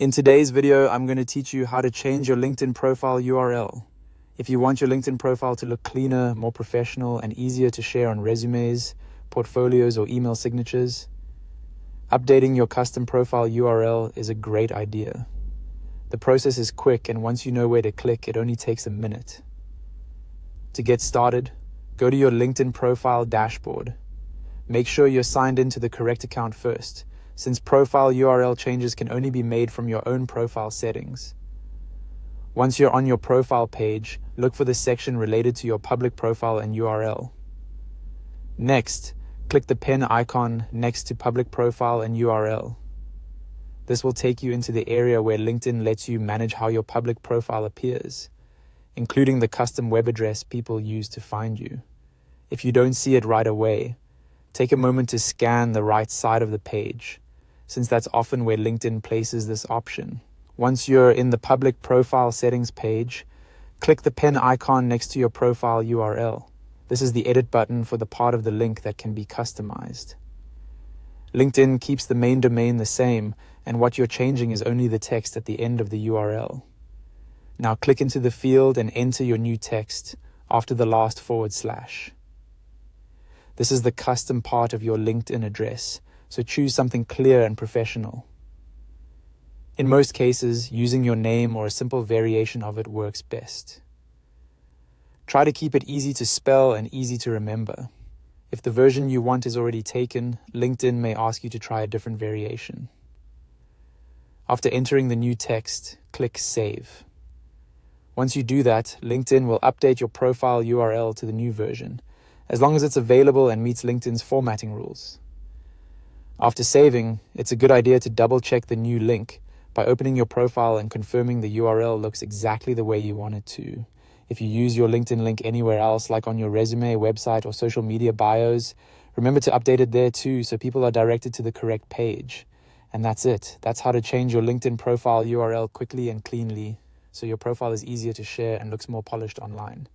In today's video, I'm going to teach you how to change your LinkedIn profile URL. If you want your LinkedIn profile to look cleaner, more professional, and easier to share on resumes, portfolios, or email signatures, updating your custom profile URL is a great idea. The process is quick, and once you know where to click, it only takes a minute. To get started, go to your LinkedIn profile dashboard. Make sure you're signed into the correct account first, since profile URL changes can only be made from your own profile settings. Once you're on your profile page, look for the section related to your public profile and URL. Next, click the pen icon next to public profile and URL. This will take you into the area where LinkedIn lets you manage how your public profile appears, including the custom web address people use to find you. If you don't see it right away, take a moment to scan the right side of the page, since that's often where LinkedIn places this option. Once you're in the public profile settings page, click the pen icon next to your profile URL. This is the edit button for the part of the link that can be customized. LinkedIn keeps the main domain the same, and what you're changing is only the text at the end of the URL. Now click into the field and enter your new text after the last /. This is the custom part of your LinkedIn address, so choose something clear and professional. In most cases, using your name or a simple variation of it works best. Try to keep it easy to spell and easy to remember. If the version you want is already taken, LinkedIn may ask you to try a different variation. After entering the new text, click Save. Once you do that, LinkedIn will update your profile URL to the new version, as long as it's available and meets LinkedIn's formatting rules. After saving, it's a good idea to double-check the new link by opening your profile and confirming the URL looks exactly the way you want it to. If you use your LinkedIn link anywhere else, like on your resume, website, or social media bios, remember to update it there too so people are directed to the correct page. And that's it. That's how to change your LinkedIn profile URL quickly and cleanly so your profile is easier to share and looks more polished online.